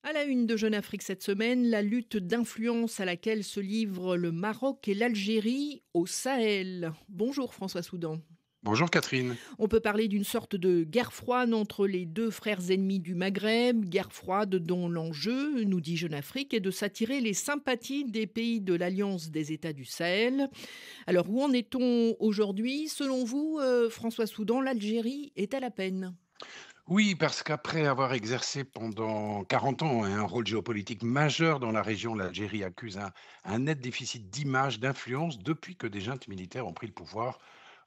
À la une de Jeune Afrique cette semaine, la lutte d'influence à laquelle se livrent le Maroc et l'Algérie au Sahel. Bonjour François Soudan. Bonjour Catherine. On peut parler d'une sorte de guerre froide entre les deux frères ennemis du Maghreb, guerre froide dont l'enjeu, nous dit Jeune Afrique, est de s'attirer les sympathies des pays de l'Alliance des États du Sahel. Alors où en est-on aujourd'hui? Selon vous, François Soudan, l'Algérie est à la peine? Oui, parce qu'après avoir exercé pendant 40 ans un rôle géopolitique majeur dans la région, l'Algérie accuse un net déficit d'image, d'influence depuis que des juntes militaires ont pris le pouvoir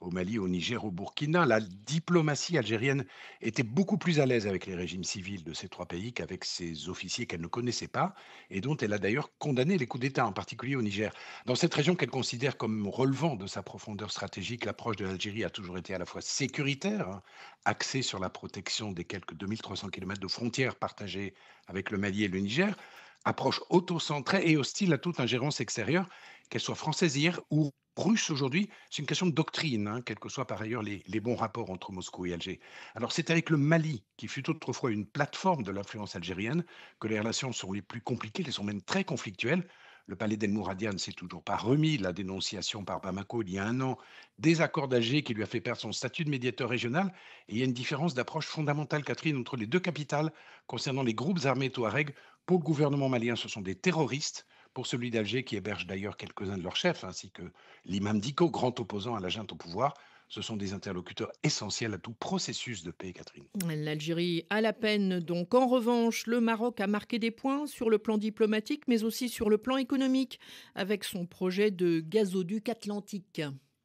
au Mali, au Niger, au Burkina. La diplomatie algérienne était beaucoup plus à l'aise avec les régimes civils de ces trois pays qu'avec ses officiers qu'elle ne connaissait pas et dont elle a d'ailleurs condamné les coups d'État, en particulier au Niger. Dans cette région qu'elle considère comme relevant de sa profondeur stratégique, l'approche de l'Algérie a toujours été à la fois sécuritaire, hein, axée sur la protection des quelques 2300 kilomètres de frontières partagées avec le Mali et le Niger, approche auto-centrée et hostile à toute ingérence extérieure, qu'elle soit française hier ou russe aujourd'hui. C'est une question de doctrine, hein, quels que soient par ailleurs les bons rapports entre Moscou et Alger. Alors c'est avec le Mali, qui fut autrefois une plateforme de l'influence algérienne, que les relations sont les plus compliquées, elles sont même très conflictuelles. Le palais d'El Mouradian ne s'est toujours pas remis de la dénonciation par Bamako il y a un an des accords d'Alger qui lui a fait perdre son statut de médiateur régional. Et il y a une différence d'approche fondamentale, Catherine, entre les deux capitales concernant les groupes armés touaregs. Pour le gouvernement malien, ce sont des terroristes. Pour celui d'Alger, qui héberge d'ailleurs quelques-uns de leurs chefs, ainsi que l'imam Diko, grand opposant à la junte au pouvoir, ce sont des interlocuteurs essentiels à tout processus de paix, Catherine. L'Algérie a la peine donc. En revanche, le Maroc a marqué des points sur le plan diplomatique, mais aussi sur le plan économique, avec son projet de gazoduc atlantique.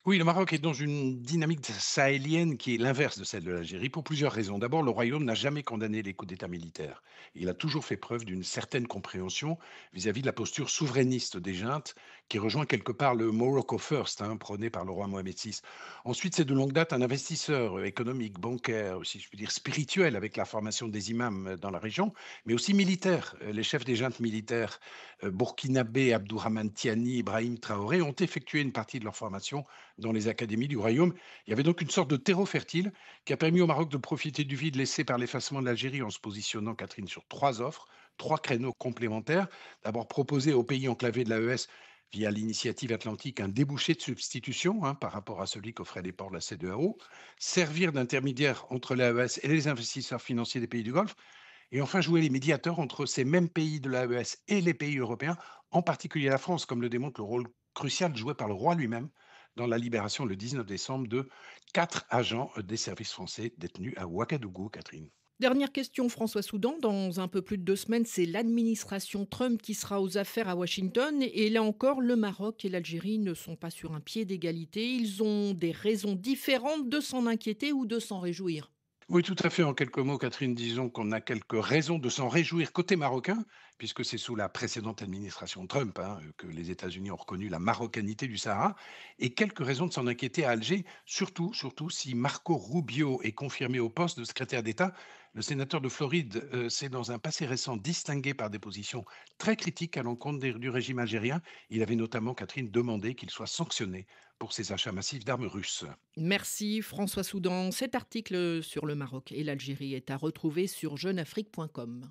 Oui, le Maroc est dans une dynamique sahélienne qui est l'inverse de celle de l'Algérie pour plusieurs raisons. D'abord, le Royaume n'a jamais condamné les coups d'État militaires. Il a toujours fait preuve d'une certaine compréhension vis-à-vis de la posture souverainiste des juntes, qui rejoint quelque part le Morocco First, hein, prôné par le roi Mohamed VI. Ensuite, c'est de longue date un investisseur économique, bancaire, si je puis dire spirituel, avec la formation des imams dans la région, mais aussi militaire. Les chefs des juntes militaires burkinabés, Abdourahmane Tiani, Ibrahim Traoré, ont effectué une partie de leur formation dans les académies du royaume. Il y avait donc une sorte de terreau fertile qui a permis au Maroc de profiter du vide laissé par l'effacement de l'Algérie en se positionnant, Catherine, sur trois offres, trois créneaux complémentaires. D'abord, proposer aux pays enclavés de l'AES via l'initiative atlantique un débouché de substitution, hein, par rapport à celui qu'offraient les ports de la CEDEAO, servir d'intermédiaire entre l'AES et les investisseurs financiers des pays du Golfe, et enfin jouer les médiateurs entre ces mêmes pays de l'AES et les pays européens, en particulier la France, comme le démontre le rôle crucial joué par le roi lui-même dans la libération le 19 décembre de 4 agents des services français détenus à Ouagadougou, Catherine. Dernière question, François Soudan. Dans un peu plus de 2 semaines, c'est l'administration Trump qui sera aux affaires à Washington. Et là encore, le Maroc et l'Algérie ne sont pas sur un pied d'égalité. Ils ont des raisons différentes de s'en inquiéter ou de s'en réjouir. Oui, tout à fait. En quelques mots, Catherine, disons qu'on a quelques raisons de s'en réjouir côté marocain, puisque c'est sous la précédente administration Trump, hein, que les États-Unis ont reconnu la marocanité du Sahara, et quelques raisons de s'en inquiéter à Alger, surtout si Marco Rubio est confirmé au poste de secrétaire d'État. Le sénateur de Floride s'est dans un passé récent distingué par des positions très critiques à l'encontre du régime algérien. Il avait notamment, Catherine, demandé qu'il soit sanctionné pour ses achats massifs d'armes russes. Merci François Soudan. Cet article sur le Maroc et l'Algérie est à retrouver sur jeuneafrique.com.